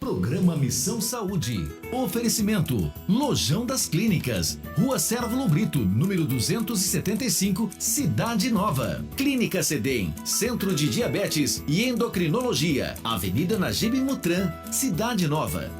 Programa Missão Saúde. Oferecimento: Lojão das Clínicas, Rua Cérvulo Brito, número 275, Cidade Nova. Clínica Cedem, Centro de Diabetes e Endocrinologia, Avenida Najib Mutran, Cidade Nova.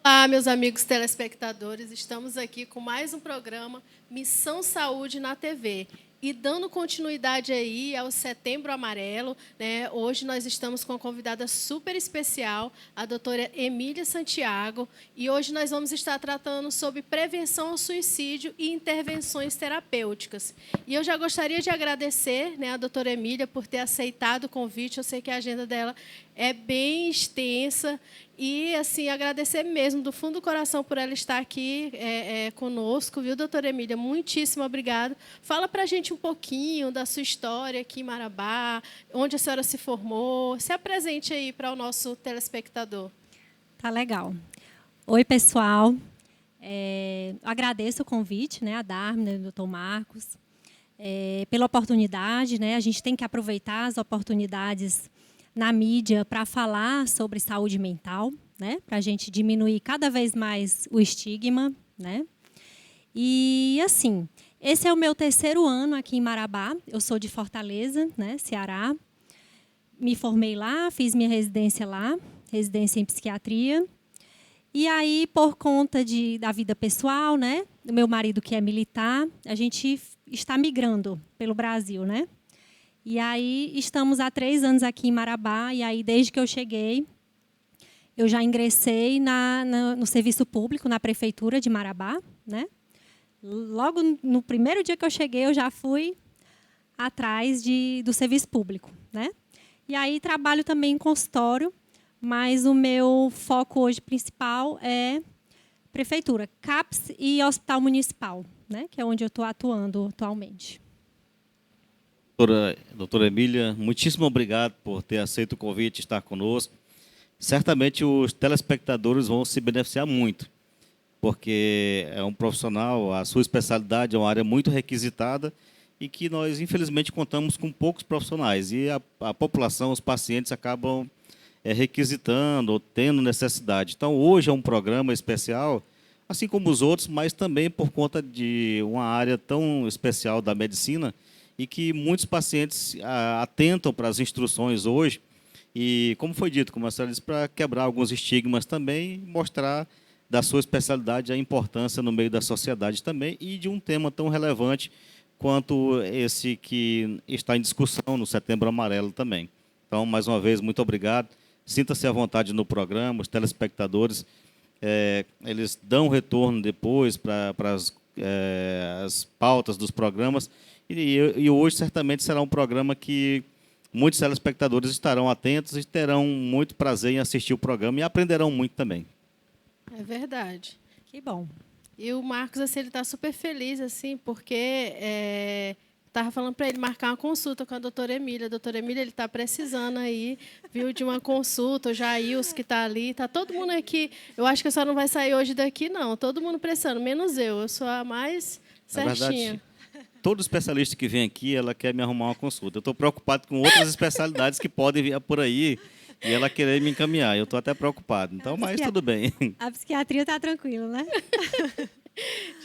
Olá, meus amigos telespectadores, estamos aqui com mais um programa Missão Saúde na TV. E dando continuidade aí ao Setembro Amarelo, né? Hoje nós estamos com uma convidada super especial, a doutora Emília Santiago, e hoje nós vamos estar tratando sobre prevenção ao suicídio e intervenções terapêuticas. E eu já gostaria de agradecer, né, a doutora Emília por ter aceitado o convite. Eu sei que a agenda dela é bem extensa. E, assim, agradecer mesmo, do fundo do coração, por ela estar aqui conosco, viu, doutora Emília? Muitíssimo obrigada. Fala para a gente um pouquinho da sua história aqui em Marabá, onde a senhora se formou. Se apresente aí para o nosso telespectador. Tá legal. Oi, pessoal. Agradeço o convite, né, a Dharma, ao doutor Marcos, pela oportunidade, né? A gente tem que aproveitar as oportunidades na mídia para falar sobre saúde mental, né? Para a gente diminuir cada vez mais o estigma, né? E, assim, esse é o meu 3º ano aqui em Marabá. Eu sou de Fortaleza, né, Ceará. Me formei lá, fiz minha residência lá, residência em psiquiatria. E aí, por conta da vida pessoal, né, do meu marido, que é militar, a gente está migrando pelo Brasil, né? E aí, estamos há 3 anos aqui em Marabá, e aí, desde que eu cheguei, eu já ingressei no serviço público, na prefeitura de Marabá, né? Logo no primeiro dia que eu cheguei, eu já fui atrás do serviço público, né? E aí, trabalho também em consultório, mas o meu foco hoje principal é prefeitura, CAPS e Hospital Municipal, né? Que é onde eu estou atuando atualmente. Doutora Emília, muitíssimo obrigado por ter aceito o convite e estar conosco. Certamente os telespectadores vão se beneficiar muito, porque é um profissional, a sua especialidade é uma área muito requisitada e que nós, infelizmente, contamos com poucos profissionais. E a população, os pacientes, acabam requisitando ou tendo necessidade. Então, hoje é um programa especial, assim como os outros, mas também por conta de uma área tão especial da medicina, e que muitos pacientes atentam para as instruções hoje, e, como foi dito, como a senhora disse, para quebrar alguns estigmas também, mostrar da sua especialidade a importância no meio da sociedade também, e de um tema tão relevante quanto esse que está em discussão no Setembro Amarelo também. Então, mais uma vez, muito obrigado. Sinta-se à vontade no programa, os telespectadores, eles dão retorno depois para as pautas dos programas, e hoje certamente será um programa que muitos telespectadores estarão atentos e terão muito prazer em assistir o programa e aprenderão muito também. É verdade. Que bom. E o Marcos, assim, ele está super feliz, assim, porque estava falando para ele marcar uma consulta com a doutora Emília. A doutora Emília, ele está precisando aí, viu, de uma consulta. O Jails, que está ali, está todo mundo aqui. Eu acho que a senhora não vai sair hoje daqui, não. Todo mundo precisando, menos eu. Eu sou a mais certinha. Todo especialista que vem aqui, ela quer me arrumar uma consulta. Eu estou preocupado com outras especialidades que podem vir por aí e ela querer me encaminhar. Eu estou até preocupado. Então, mas tudo bem. A psiquiatria está tranquila, né?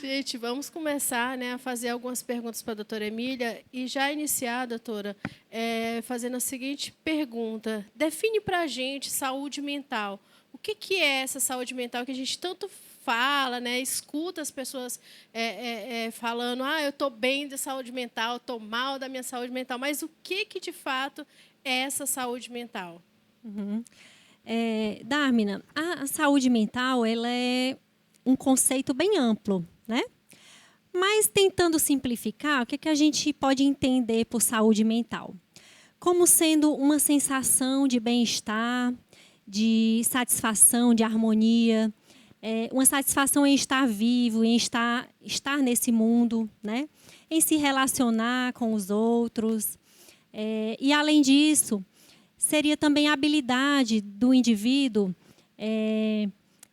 Gente, vamos começar, né, a fazer algumas perguntas para a doutora Emília e já iniciar, doutora, fazendo a seguinte pergunta. Define para a gente saúde mental. O que é essa saúde mental que a gente tanto fala, né, escuta as pessoas falando, eu estou bem de saúde mental, estou mal da minha saúde mental, mas o que de fato é essa saúde mental? Uhum. Dharmina, a saúde mental ela é um conceito bem amplo, né? Mas, tentando simplificar, o que a gente pode entender por saúde mental? Como sendo uma sensação de bem-estar, de satisfação, de harmonia, uma satisfação em estar vivo, em estar nesse mundo, né? Em se relacionar com os outros. E, além disso, seria também a habilidade do indivíduo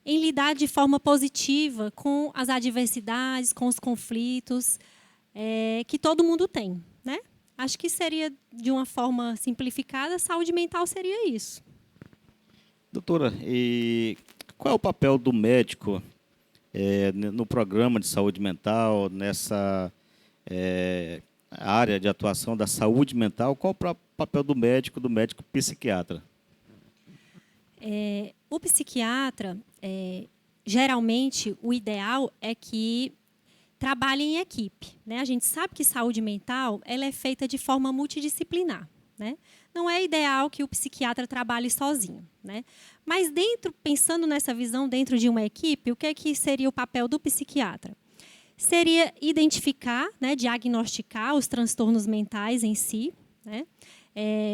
em lidar de forma positiva com as adversidades, com os conflitos que todo mundo tem, né? Acho que seria, de uma forma simplificada, saúde mental seria isso. Doutora, e qual é o papel do médico no programa de saúde mental, nessa área de atuação da saúde mental? Qual o papel do médico psiquiatra? O psiquiatra, geralmente, o ideal é que trabalhe em equipe, né? A gente sabe que saúde mental ela é feita de forma multidisciplinar, né? Não é ideal que o psiquiatra trabalhe sozinho, né? Mas pensando nessa visão dentro de uma equipe, o que seria o papel do psiquiatra? Seria identificar, né, diagnosticar os transtornos mentais em si, né?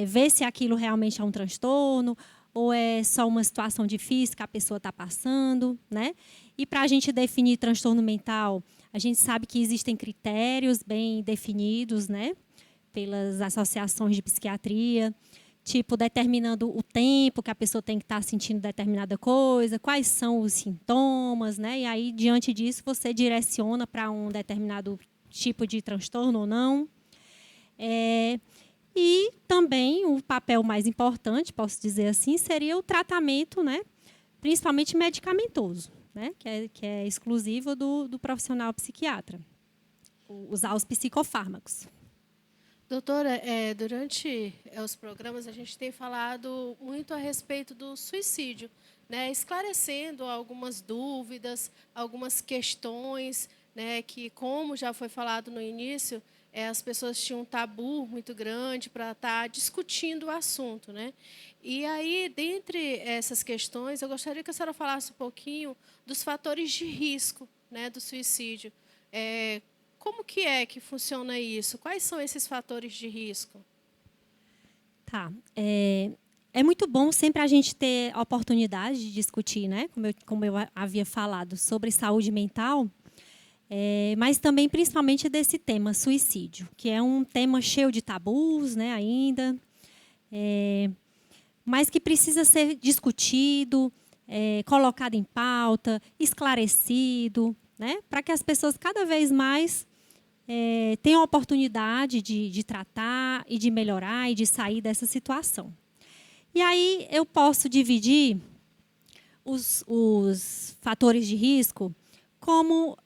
Ver se aquilo realmente é um transtorno ou é só uma situação difícil que a pessoa está passando, né? E para a gente definir transtorno mental, a gente sabe que existem critérios bem definidos, né, pelas associações de psiquiatria, tipo determinando o tempo que a pessoa tem que estar sentindo determinada coisa, quais são os sintomas, né? E aí, diante disso, você direciona para um determinado tipo de transtorno ou não. E também o papel mais importante, posso dizer assim, seria o tratamento, né, principalmente medicamentoso, né, que é exclusivo do profissional psiquiatra, usar os psicofármacos. Doutora, durante os programas a gente tem falado muito a respeito do suicídio, né, esclarecendo algumas dúvidas, algumas questões, né, que, como já foi falado no início, as pessoas tinham um tabu muito grande para estar discutindo o assunto, né? E aí, dentre essas questões, eu gostaria que a senhora falasse um pouquinho dos fatores de risco, né, do suicídio. Como que funciona isso? Quais são esses fatores de risco? Tá. É muito bom sempre a gente ter a oportunidade de discutir, né? Como eu havia falado, sobre saúde mental, mas também, principalmente, desse tema, suicídio, que é um tema cheio de tabus, né, ainda, mas que precisa ser discutido, colocado em pauta, esclarecido, né, para que as pessoas cada vez mais tenham a oportunidade de tratar e de melhorar e de sair dessa situação. E aí eu posso dividir os fatores de risco como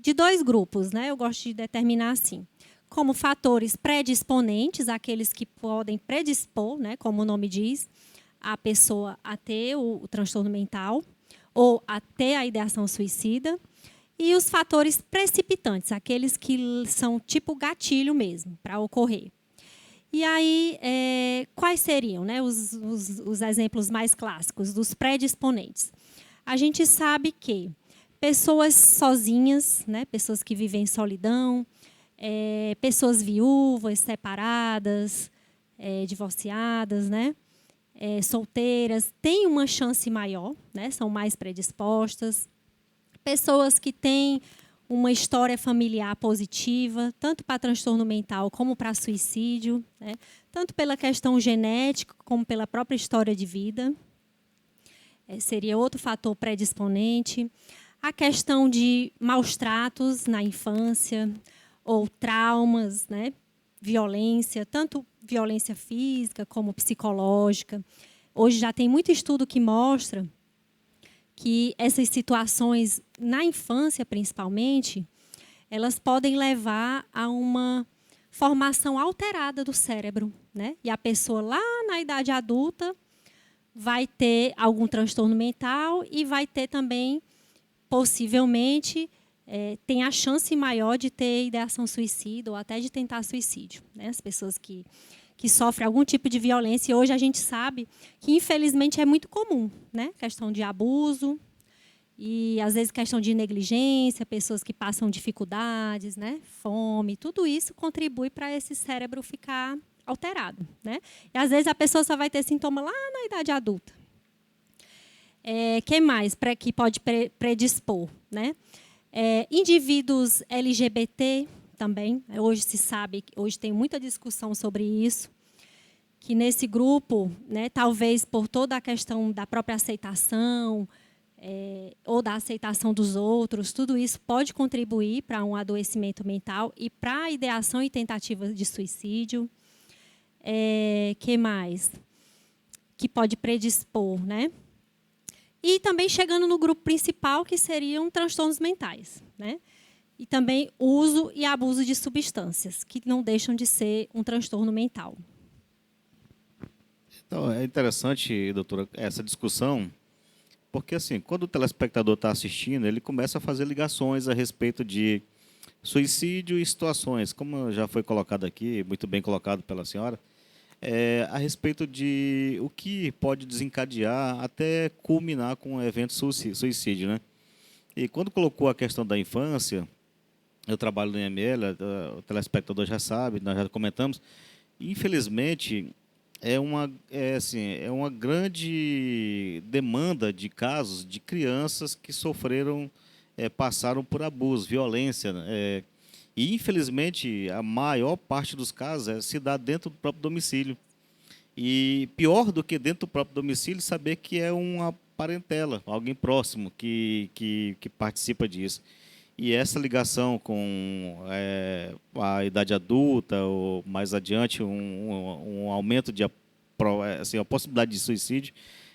de dois grupos, né? Eu gosto de determinar assim, como fatores predisponentes, aqueles que podem predispor, né, como o nome diz, a pessoa a ter o transtorno mental ou a ter a ideação suicida, e os fatores precipitantes, aqueles que são tipo gatilho mesmo, para ocorrer. E aí, quais seriam, né, os exemplos mais clássicos dos predisponentes? A gente sabe que pessoas sozinhas, né, pessoas que vivem em solidão, pessoas viúvas, separadas, divorciadas, né, solteiras, têm uma chance maior, né, são mais predispostas. Pessoas que têm uma história familiar positiva, tanto para transtorno mental como para suicídio, né, tanto pela questão genética como pela própria história de vida. Seria outro fator predisponente. A questão de maus tratos na infância ou traumas, né, violência, tanto violência física como psicológica. Hoje já tem muito estudo que mostra que essas situações, na infância principalmente, elas podem levar a uma formação alterada do cérebro, né? E a pessoa lá na idade adulta vai ter algum transtorno mental e vai ter também, possivelmente, tem a chance maior de ter ideação suicida ou até de tentar suicídio, né? As pessoas que sofrem algum tipo de violência, e hoje a gente sabe que, infelizmente, é muito comum, né? Questão de abuso e, às vezes, questão de negligência, pessoas que passam dificuldades, né? Fome, tudo isso contribui para esse cérebro ficar alterado, né? E, às vezes, a pessoa só vai ter sintoma lá na idade adulta. Quem mais que pode predispor, né? Indivíduos LGBT também. Hoje se sabe, hoje tem muita discussão sobre isso, que nesse grupo, né, talvez por toda a questão da própria aceitação, ou da aceitação dos outros, tudo isso pode contribuir para um adoecimento mental e para a ideação e tentativa de suicídio. Que mais? Que pode predispor, né? E também chegando no grupo principal, que seriam transtornos mentais, né? E também uso e abuso de substâncias, que não deixam de ser um transtorno mental. Então, é interessante, doutora, essa discussão, porque assim, quando o telespectador está assistindo, ele começa a fazer ligações a respeito de suicídio e situações, como já foi colocado aqui, muito bem colocado pela senhora, a respeito de o que pode desencadear até culminar com um evento suicídio, né? E quando colocou a questão da infância, eu trabalho no IML, o telespectador já sabe, nós já comentamos, infelizmente é uma grande demanda de casos de crianças que sofreram, passaram por abuso, violência, né? E, infelizmente, a maior parte dos casos se dá dentro do próprio domicílio. E pior do que dentro do próprio domicílio, saber que é uma parentela, alguém próximo que participa disso. E essa ligação com a idade adulta, ou mais adiante, um aumento de assim, a possibilidade de suicídio,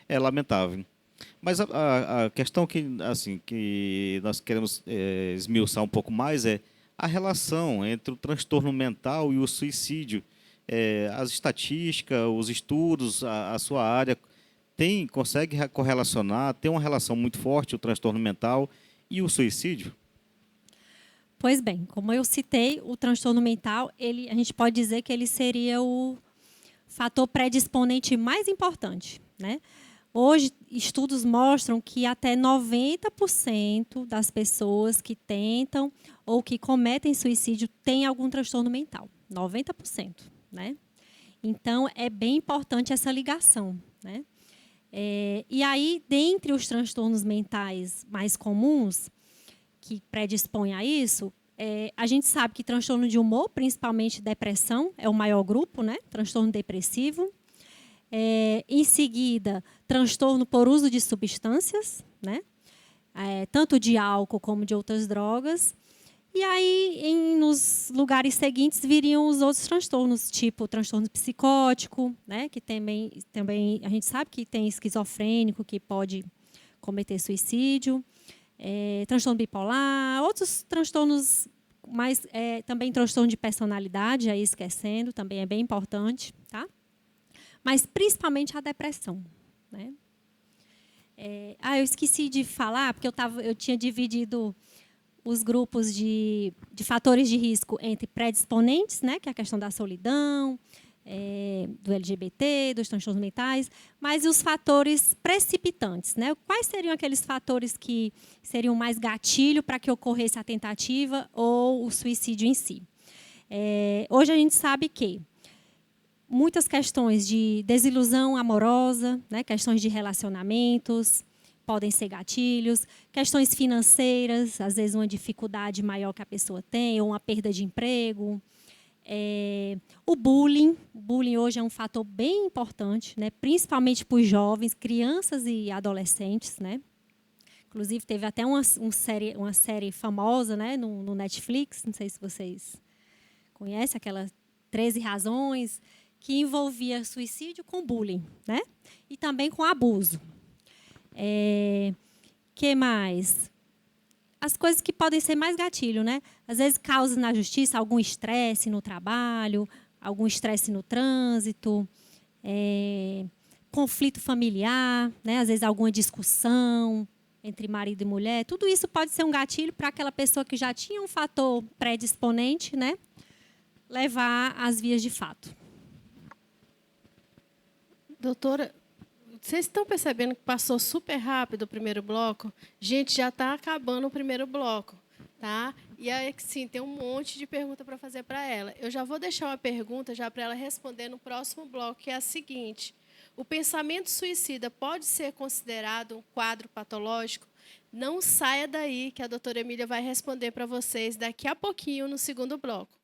é lamentável. Mas a questão que nós queremos esmiuçar um pouco mais é a relação entre o transtorno mental e o suicídio. As estatísticas, os estudos, a sua área consegue correlacionar, tem uma relação muito forte o transtorno mental e o suicídio? Pois bem, como eu citei, o transtorno mental, a gente pode dizer que ele seria o fator predisponente mais importante, né? Hoje, estudos mostram que até 90% das pessoas que tentam ou que cometem suicídio têm algum transtorno mental. 90%, né? Então, é bem importante essa ligação, né? E aí, dentre os transtornos mentais mais comuns, que predispõem a isso, a gente sabe que transtorno de humor, principalmente depressão, é o maior grupo, né? Transtorno depressivo. Em seguida, transtorno por uso de substâncias, né? Tanto de álcool como de outras drogas. E aí, nos lugares seguintes, viriam os outros transtornos, tipo transtorno psicótico, né? Que também a gente sabe que tem esquizofrênico que pode cometer suicídio, transtorno bipolar, outros transtornos, mas também transtorno de personalidade, aí esquecendo, também é bem importante, tá? Mas principalmente a depressão, né? Eu esqueci de falar, porque eu tinha dividido os grupos de fatores de risco entre predisponentes, né, que é a questão da solidão, do LGBT, dos transtornos mentais, mas e os fatores precipitantes, né? Quais seriam aqueles fatores que seriam mais gatilho para que ocorresse a tentativa ou o suicídio em si? Hoje a gente sabe que muitas questões de desilusão amorosa, né, questões de relacionamentos, podem ser gatilhos, questões financeiras, às vezes uma dificuldade maior que a pessoa tem, ou uma perda de emprego. O bullying hoje é um fator bem importante, né, principalmente para os jovens, crianças e adolescentes, né? Inclusive, teve até uma série famosa, né, no Netflix, não sei se vocês conhecem, aquela 13 Razões, que envolvia suicídio com bullying, né? E também com abuso. Que mais? As coisas que podem ser mais gatilho, né? Às vezes causa na justiça algum estresse no trabalho, algum estresse no trânsito, conflito familiar, né? Às vezes alguma discussão entre marido e mulher. Tudo isso pode ser um gatilho para aquela pessoa que já tinha um fator predisponente, né, levar às vias de fato. Doutora, vocês estão percebendo que passou super rápido o primeiro bloco? Gente, já está acabando o primeiro bloco, tá? E aí, sim, tem um monte de pergunta para fazer para ela. Eu já vou deixar uma pergunta já para ela responder no próximo bloco, que é a seguinte: o pensamento suicida pode ser considerado um quadro patológico? Não saia daí, que a doutora Emília vai responder para vocês daqui a pouquinho no segundo bloco.